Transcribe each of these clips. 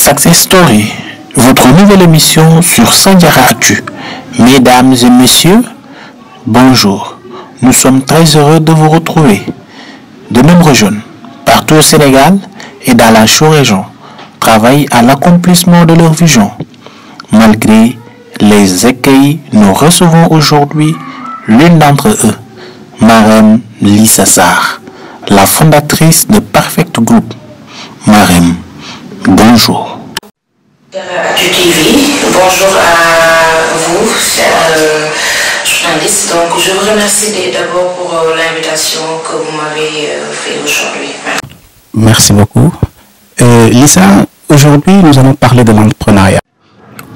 Success Story, votre nouvelle émission sur Sandiara Actu. Mesdames et messieurs, bonjour. Nous sommes très heureux de vous retrouver. De nombreux jeunes, partout au Sénégal et dans la sous-région, travaillent à l'accomplissement de leur vision. Malgré les écueils, nous recevons aujourd'hui l'une d'entre eux, Marème Lissa Sarr, la fondatrice de Perfect Group. Marème, bonjour. Actu TV, bonjour à vous, chers journalistes. Donc, je vous remercie d'abord pour l'invitation que vous m'avez fait aujourd'hui. Merci beaucoup. Lissa, aujourd'hui, nous allons parler de l'entrepreneuriat.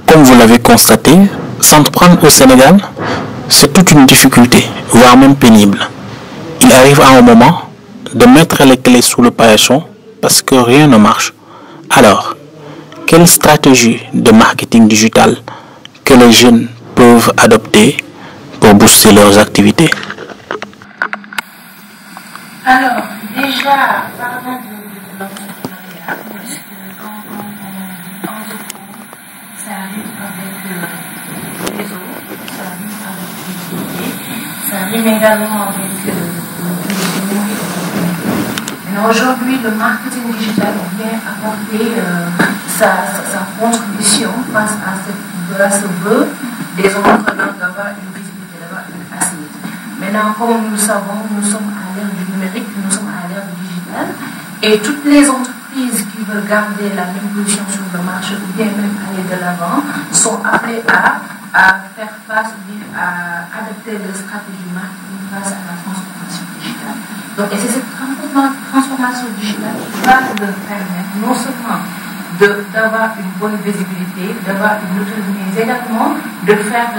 Comme vous l'avez constaté, s'entreprendre au Sénégal, c'est toute une difficulté, voire même pénible. Il arrive à un moment de mettre les clés sous le paillasson parce que rien ne marche. Alors, quelle stratégie de marketing digital que les jeunes peuvent adopter pour booster leurs activités? Alors, déjà, parlons de l'entrepreneuriat, parce que quand on entreprend, ça arrive avec le réseau, ça arrive avec l'idée, ça arrive également avec mais aujourd'hui, le marketing digital vient apporter sa contribution face à ce vœu des entrepreneurs d'avoir une visibilité, d'avoir une assise. Maintenant, comme nous le savons, nous sommes à l'ère du numérique, nous sommes à l'ère du digital, et toutes les entreprises qui veulent garder la même position sur le marché ou bien même aller de l'avant sont appelées à faire face ou bien à adopter des stratégies marketing face à la transformation digitale. Donc, et c'est cette transformation digitale qui va leur permettre non seulement d'avoir une bonne visibilité, d'avoir une autonomie, mais également de faire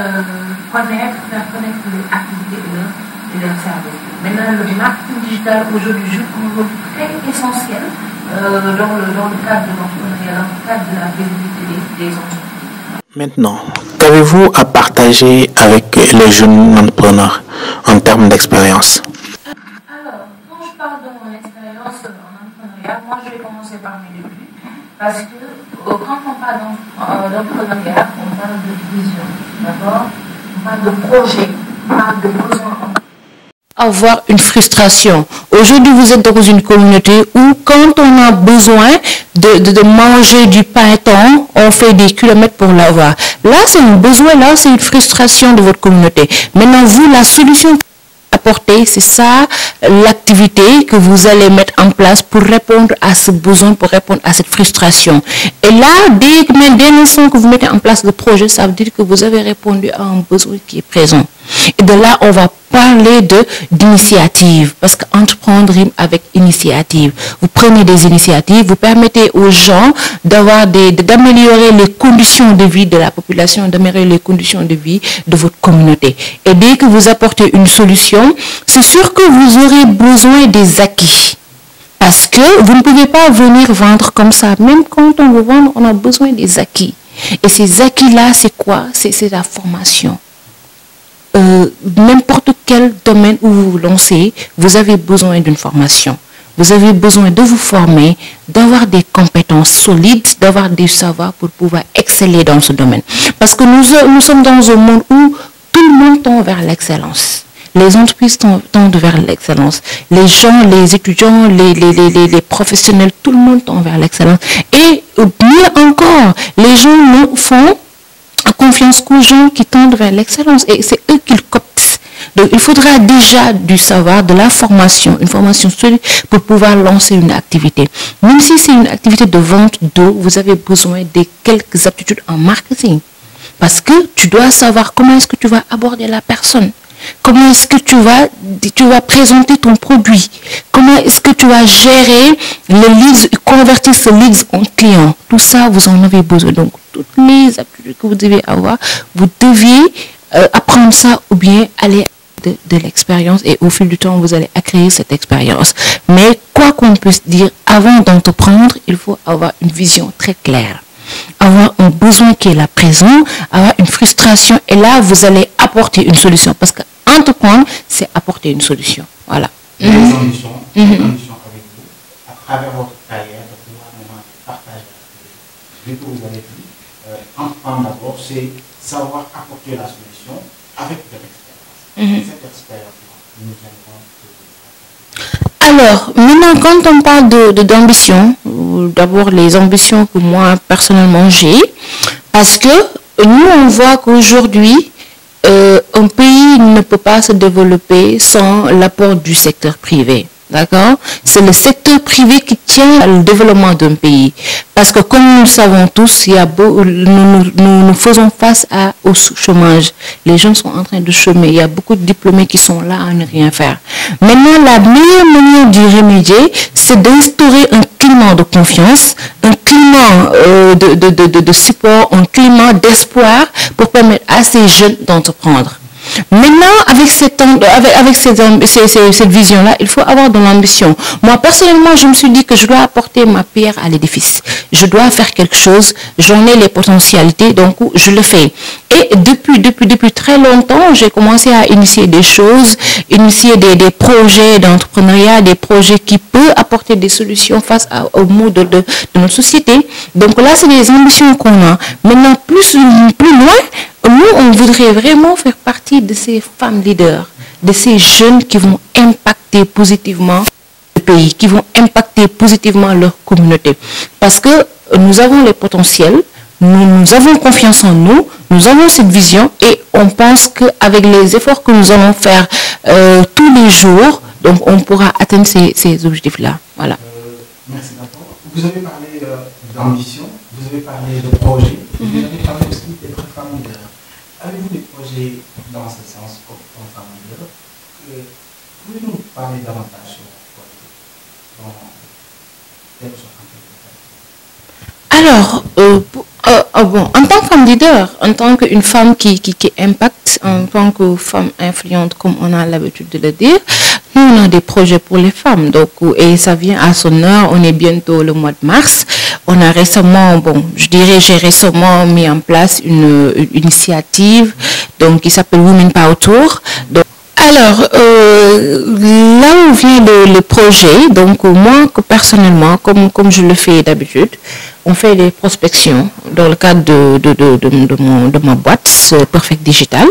connaître les activités de leurs services. Maintenant, le marketing digital aujourd'hui joue un rôle très essentiel dans le cadre de l'entrepreneuriat, dans le cadre de la visibilité des entreprises. Maintenant, qu'avez-vous à partager avec les jeunes entrepreneurs en termes d'expérience? Quand je parle de mon expérience en entrepreneuriat, moi je vais commencer par mes débuts. Parce que quand on parle d'entrepreneuriat, on parle de vision. D'abord, on parle de projet, on parle de besoin. Avoir une frustration. Aujourd'hui, vous êtes dans une communauté où quand on a besoin de manger du pain-thon, on fait des kilomètres pour l'avoir. Là, c'est un besoin, là, c'est une frustration de votre communauté. Maintenant, vous, la solution apporter, c'est ça l'activité que vous allez mettre en place pour répondre à ce besoin, pour répondre à cette frustration. Et là, dès l'instant que vous mettez en place le projet, ça veut dire que vous avez répondu à un besoin qui est présent. Et de là, on va parler d'initiative, parce qu'entreprendre rime avec initiative. Vous prenez des initiatives, vous permettez aux gens d'améliorer les conditions de vie de la population, d'améliorer les conditions de vie de votre communauté. Et dès que vous apportez une solution, c'est sûr que vous aurez besoin des acquis. Parce que vous ne pouvez pas venir vendre comme ça. Même quand on veut vendre, on a besoin des acquis. Et ces acquis-là, c'est quoi? C'est la formation. N'importe quel domaine où vous vous lancez, vous avez besoin d'une formation. Vous avez besoin de vous former, d'avoir des compétences solides, d'avoir des savoirs pour pouvoir exceller dans ce domaine. Parce que nous sommes dans un monde où tout le monde tend vers l'excellence. Les entreprises tendent vers l'excellence. Les gens, les étudiants, les professionnels, tout le monde tend vers l'excellence. Et mieux encore, les gens font confiance qu'aux gens qui tendent vers l'excellence. Et c'est eux qui le coptent. Donc, il faudra déjà du savoir, de la formation, une formation solide pour pouvoir lancer une activité. Même si c'est une activité de vente d'eau, vous avez besoin de quelques aptitudes en marketing. Parce que tu dois savoir comment est-ce que tu vas aborder la personne. Comment est-ce que tu vas présenter ton produit? Comment est-ce que tu vas gérer les leads, convertir ce leads en client? Tout ça, vous en avez besoin. Donc, toutes les aptitudes que vous devez avoir, vous deviez apprendre ça ou bien aller de l'expérience et au fil du temps, vous allez acquérir cette expérience. Mais quoi qu'on puisse dire, avant d'entreprendre, il faut avoir une vision très claire. Avoir un besoin qui est là présent, avoir une frustration et là, vous allez apporter une solution. Parce qu'entreprendre, c'est apporter une solution. Voilà. Des ambitions avec vous, à travers votre carrière, de pouvoir partager. vu que vous avez dit, en d'abord, c'est savoir apporter la solution avec de l'expérience. Cette expérience-là, nous aimerons. Alors, maintenant, quand on parle d'ambition, d'abord les ambitions que moi, personnellement, j'ai, parce que nous, on voit qu'aujourd'hui, un pays ne peut pas se développer sans l'apport du secteur privé. D'accord? C'est le secteur privé qui tient le développement d'un pays. Parce que comme nous le savons tous, nous faisons face au chômage. Les jeunes sont en train de chômer. Il y a beaucoup de diplômés qui sont là à ne rien faire. Maintenant, la meilleure manière d'y remédier, c'est d'instaurer un climat de confiance, un climat de support, un climat d'espoir pour permettre à ces jeunes d'entreprendre. Maintenant, avec cette vision-là, il faut avoir de l'ambition. Moi, personnellement, je me suis dit que je dois apporter ma pierre à l'édifice. Je dois faire quelque chose, j'en ai les potentialités, donc je le fais. Et depuis très longtemps, j'ai commencé à initier des choses, initier des projets d'entrepreneuriat, des projets qui peuvent apporter des solutions face aux maux de notre société. Donc là, c'est des ambitions qu'on a. Maintenant, plus loin, nous, on voudrait vraiment faire partie de ces femmes leaders, de ces jeunes qui vont impacter positivement le pays, qui vont impacter positivement leur communauté. Parce que nous avons les potentiels, nous avons confiance en nous, nous avons cette vision et on pense qu'avec les efforts que nous allons faire tous les jours, donc on pourra atteindre ces objectifs-là. Voilà. Merci d'abord. Vous avez parlé d'ambition, vous avez parlé de projet, vous avez parlé aussi d'être femme leader. Avez-vous des projets dans ce sens comme femme leader? Pouvez-vous parler davantage sur votre projet? Alors, en tant que femme leader, en tant qu'une femme qui impacte, en tant que femme influente, comme on a l'habitude de le dire, nous, on a des projets pour les femmes. Donc, et ça vient à son heure, on est bientôt le mois de mars. On a récemment, j'ai récemment mis en place une initiative donc, qui s'appelle Women Power Tour. Donc, alors, là où vient le projet, donc moi personnellement, comme je le fais d'habitude, on fait des prospections dans le cadre de ma boîte, Perfect Digital.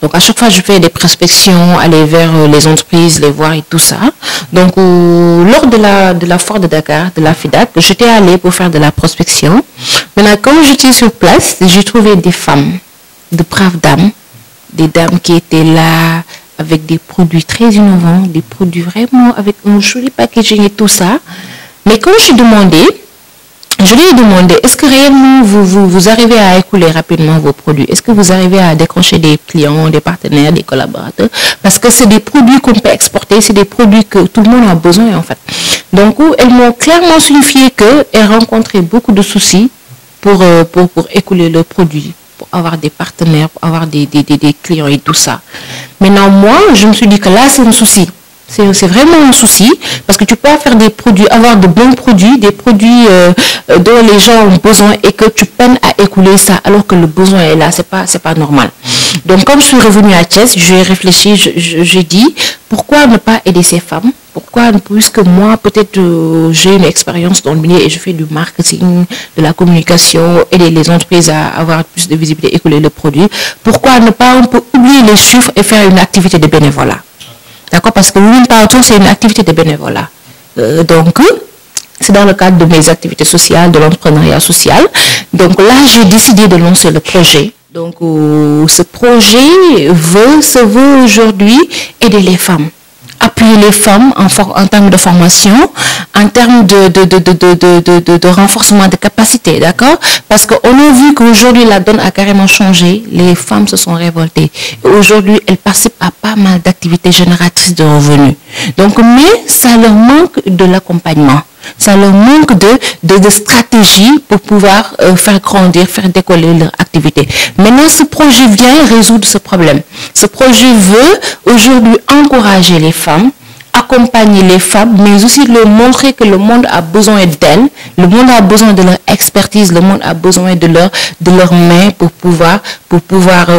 Donc à chaque fois, je fais des prospections, aller vers les entreprises, les voir et tout ça. Donc lors de la foire de Dakar, de la FIDAC, j'étais allée pour faire de la prospection. Maintenant, quand j'étais sur place, j'ai trouvé des femmes, de braves dames, des dames qui étaient là avec des produits très innovants, des produits vraiment avec un joli packaging et tout ça. Mais quand je lui ai demandé, est-ce que réellement vous arrivez à écouler rapidement vos produits? Est-ce que vous arrivez à décrocher des clients, des partenaires, des collaborateurs? Parce que c'est des produits qu'on peut exporter, c'est des produits que tout le monde a besoin en fait. Donc, elles m'ont clairement signifié qu'elles rencontraient beaucoup de soucis pour écouler leurs produits, pour avoir des partenaires, pour avoir des clients et tout ça. Maintenant, moi, je me suis dit que là, c'est un souci. C'est vraiment un souci parce que tu peux faire des produits, avoir de bons produits, des produits dont les gens ont besoin et que tu peines à écouler ça alors que le besoin est là, c'est pas normal. Donc comme je suis revenue à Thiès, j'ai réfléchi, j'ai dit pourquoi ne pas aider ces femmes? Pourquoi, puisque moi peut-être j'ai une expérience dans le milieu et je fais du marketing, de la communication, aider les entreprises à avoir plus de visibilité, écouler le produit, pourquoi ne pas oublier les chiffres et faire une activité de bénévolat? D'accord, parce que Women Power Tour, c'est une activité de bénévolat. Donc, c'est dans le cadre de mes activités sociales, de l'entrepreneuriat social. Donc là, j'ai décidé de lancer le projet. Donc, ce projet se veut aujourd'hui aider les femmes. Appuyer les femmes en termes de formation, en termes de renforcement de capacité, d'accord? Parce qu'on a vu qu'aujourd'hui, la donne a carrément changé. Les femmes se sont révoltées. Aujourd'hui, elles participent à pas mal d'activités génératrices de revenus. Donc, mais ça leur manque de l'accompagnement. Ça leur manque de stratégie pour pouvoir faire grandir, faire décoller leur activité. Maintenant, ce projet vient résoudre ce problème. Ce projet veut aujourd'hui encourager les femmes accompagner les femmes, mais aussi leur montrer que le monde a besoin d'elles, le monde a besoin de leur expertise, le monde a besoin de leurs mains pour pouvoir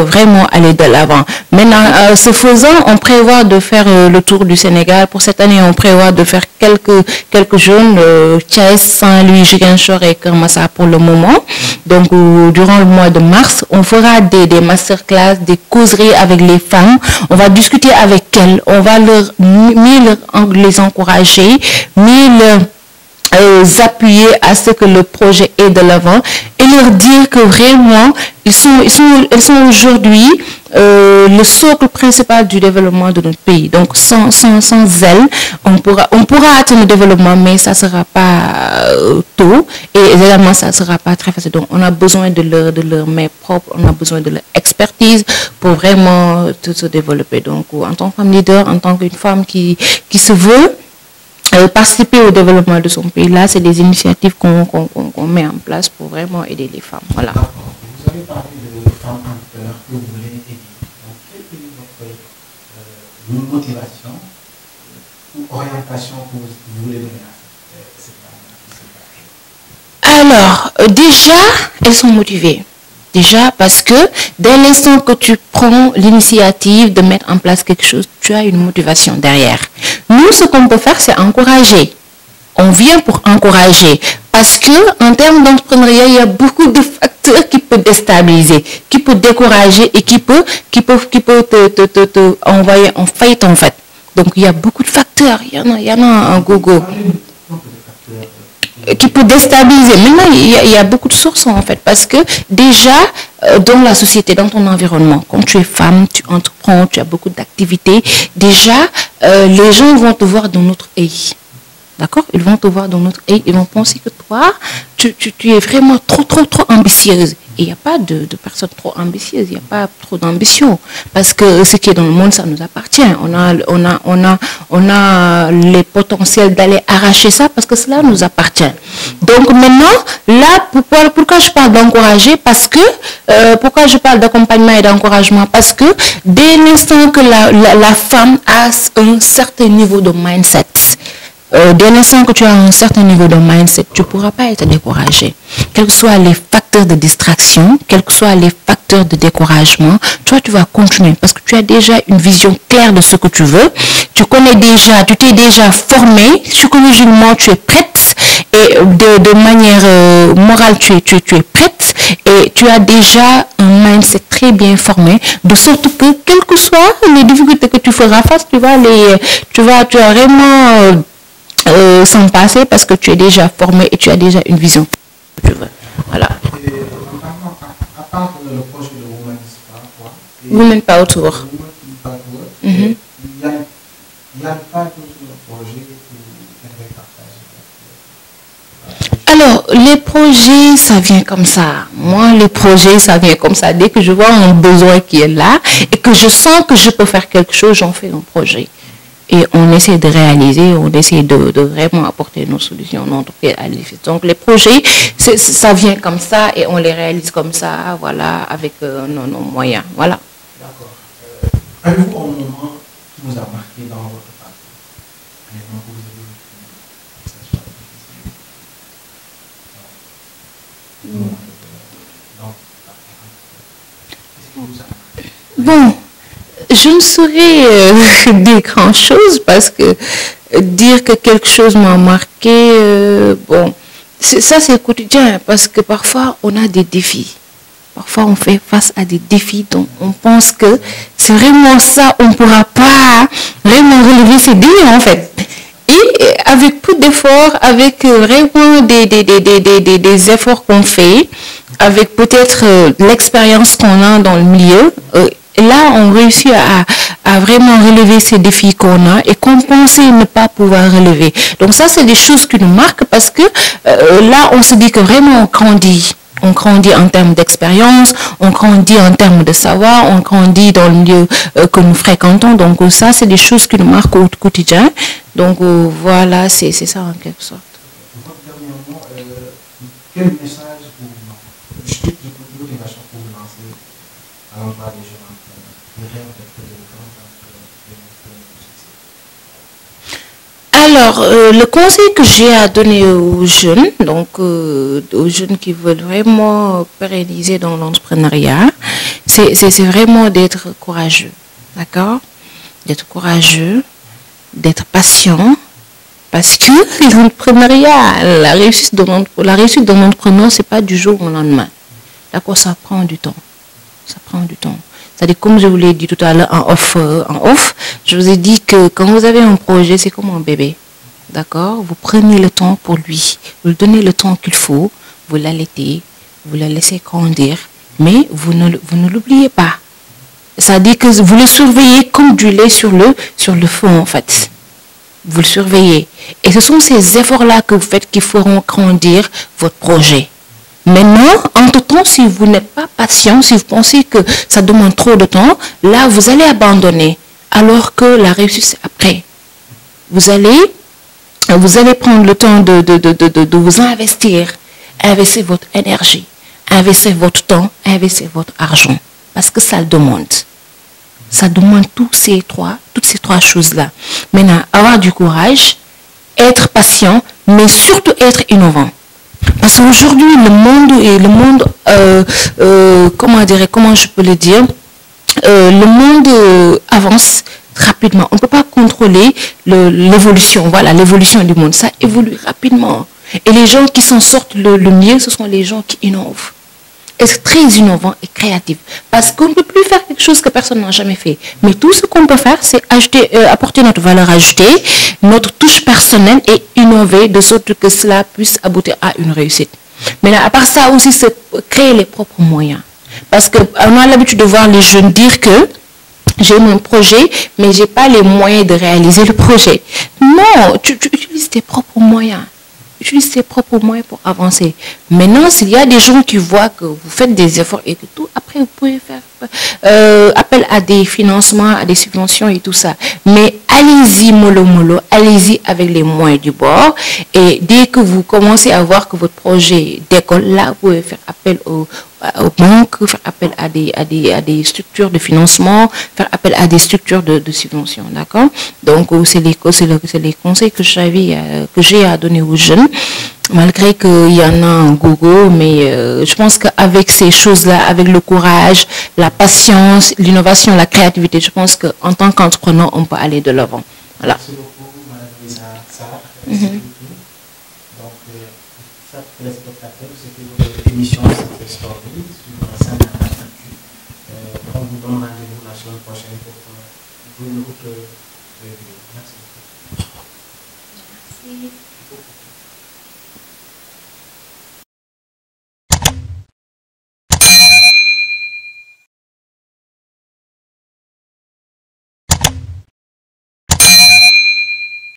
vraiment aller de l'avant. Maintenant, ce faisant, on prévoit de faire le tour du Sénégal. Pour cette année, on prévoit de faire quelques jeunes, Thiès, Saint-Louis, Ziguinchor et Keur Massar pour le moment. Donc, durant le mois de mars, on fera des masterclass, des causeries avec les femmes. On va discuter avec elles, on va les encourager, appuyer à ce que le projet est de l'avant et leur dire que vraiment ils sont aujourd'hui le socle principal du développement de notre pays. Donc sans elles, on pourra atteindre le développement, mais ça ne sera pas tôt et également ça ne sera pas très facile. Donc on a besoin de leur main propre, on a besoin de leur expertise pour vraiment tout se développer. Donc en tant que femme leader, en tant qu'une femme qui se veut participer au développement de son pays, là, c'est des initiatives qu'on met en place pour vraiment aider les femmes. Voilà. Vous avez parlé de femmes acteurs que vous voulez aider. Donc, quelle est votre motivation ou orientation que vous voulez donner à ces femmes? Alors, déjà, elles sont motivées. Déjà, parce que dès l'instant que tu prends l'initiative de mettre en place quelque chose, tu as une motivation derrière. Nous, ce qu'on peut faire, c'est encourager. On vient pour encourager. Parce que en termes d'entrepreneuriat, il y a beaucoup de facteurs qui peuvent déstabiliser, qui peuvent décourager et qui peuvent te envoyer en faillite, en fait. Donc, il y a beaucoup de facteurs. Il y en a un gogo qui peut déstabiliser. Maintenant, il y a beaucoup de sources en fait, parce que déjà, dans la société, dans ton environnement, quand tu es femme, tu entreprends, tu as beaucoup d'activités, déjà, les gens vont te voir dans notre œil. D'accord? Ils vont te voir dans notre œil, ils vont penser que toi, tu es vraiment trop ambitieuse. Et il n'y a pas de personnes trop ambitieuses, il n'y a pas trop d'ambition. Parce que ce qui est dans le monde, ça nous appartient. On a les potentiels d'aller arracher ça parce que cela nous appartient. Donc maintenant, là, pourquoi je parle d'encourager? Parce que, pourquoi je parle d'accompagnement et d'encouragement? Parce que dès l'instant que la femme a un certain niveau de mindset, dès l'instant que tu as un certain niveau de mindset, tu ne pourras pas être découragé. Quels que soient les facteurs de distraction, quels que soient les facteurs de découragement, toi, tu vas continuer parce que tu as déjà une vision claire de ce que tu veux. Tu connais déjà, tu t'es déjà formé, psychologiquement, tu es prête et de manière morale, tu es prête et tu as déjà un mindset très bien formé, de sorte que, quelles que soient les difficultés que tu feras face, tu vas vraiment s'en passer parce que tu es déjà formé et tu as déjà une vision. Voilà. Et à part le projet de Women Power Tour. Il n'y a pas d'autres projets que vous aimeriez partager? Alors, les projets, ça vient comme ça. Moi, les projets, ça vient comme ça. Dès que je vois un besoin qui est là et que je sens que je peux faire quelque chose, j'en fais un projet. Et on essaie de réaliser, on essaie de vraiment apporter nos solutions. Donc les projets, ça vient comme ça et on les réalise comme ça, voilà, avec nos moyens. Voilà. D'accord. Avez-vous un moment qui vous a marqué dans votre parcours? Un moment que vous avez vécu, que ce soit difficile? Bon. Je ne saurais dire grand-chose parce que dire que quelque chose m'a marqué, bon, ça c'est quotidien parce que parfois on a des défis. Parfois on fait face à des défis dont on pense que c'est vraiment ça, on ne pourra pas vraiment relever ces défis en fait. Et avec peu d'efforts, avec vraiment des efforts qu'on fait, avec peut-être l'expérience qu'on a dans le milieu, là, on réussit à vraiment relever ces défis qu'on a et qu'on pensait ne pas pouvoir relever. Donc ça, c'est des choses qui nous marquent parce que là, on se dit que vraiment on grandit. On grandit en termes d'expérience, on grandit en termes de savoir, on grandit dans le milieu que nous fréquentons. Donc ça, c'est des choses qui nous marquent au quotidien. Donc voilà, c'est ça en quelque sorte. Dernièrement, quel message de motivation pour vous lancer à l'endroit des jeunes? Alors, le conseil que j'ai à donner aux jeunes, donc aux jeunes qui veulent vraiment pérenniser dans l'entrepreneuriat, c'est vraiment d'être courageux, d'accord? D'être courageux, d'être patient, parce que l'entrepreneuriat, la réussite d'un entrepreneur, c'est pas du jour au lendemain. D'accord, ça prend du temps. Ça prend du temps. C'est-à-dire, comme je vous l'ai dit tout à l'heure en off, je vous ai dit que quand vous avez un projet, c'est comme un bébé. D'accord? Vous prenez le temps pour lui. Vous lui donnez le temps qu'il faut. Vous l'allaitez. Vous la laissez grandir. Mais vous ne l'oubliez pas. C'est-à-dire que vous le surveillez comme du lait sur le fond, en fait. Vous le surveillez. Et ce sont ces efforts-là que vous faites qui feront grandir votre projet. Maintenant, entre-temps, si vous n'êtes pas patient, si vous pensez que ça demande trop de temps, là, vous allez abandonner. Alors que la réussite, c'est après. Vous allez prendre le temps de vous investir. Investir votre énergie. Investir votre temps. Investir votre argent. Parce que ça le demande. Ça demande toutes ces trois choses-là. Maintenant, avoir du courage, être patient, mais surtout être innovant. Parce qu'aujourd'hui, comment je peux le dire, le monde avance rapidement. On ne peut pas contrôler l'évolution. Voilà, l'évolution du monde. Ça évolue rapidement. Et les gens qui s'en sortent le mieux, ce sont les gens qui innovent. Être très innovant et créatif. Parce qu'on ne peut plus faire quelque chose que personne n'a jamais fait. Mais tout ce qu'on peut faire, c'est apporter notre valeur ajoutée, notre touche personnelle et innover de sorte que cela puisse aboutir à une réussite. Mais là, à part ça aussi, c'est créer les propres moyens. Parce qu'on a l'habitude de voir les jeunes dire que j'ai mon projet, mais je n'ai pas les moyens de réaliser le projet. Non, tu utilises tes propres moyens. Utilise tes propres moyens pour avancer. Maintenant, s'il y a des gens qui voient que vous faites des efforts et que tout, après, vous pouvez faire appel à des financements, à des subventions et tout ça. Mais allez-y mollo, allez-y avec les moyens du bord. Et dès que vous commencez à voir que votre projet décolle, là, vous pouvez faire appel aux banques, faire appel à des structures de financement, faire appel à des structures de subvention, d'accord? Donc, c'est les conseils que j'ai à donner aux jeunes, malgré qu'il y en a un gogo, mais je pense qu'avec ces choses-là, avec le courage, la patience, l'innovation, la créativité, je pense qu'en tant qu'entrepreneur, on peut aller de l'avant. Voilà. Merci beaucoup, Mme Lisa Sarr. Merci beaucoup. Donc, chers téléspectateurs, c'était votre émission Success Story sur la 5 Actu. On vous donne rendez-vous la semaine prochaine pour une autre vidéo. Merci beaucoup. Merci.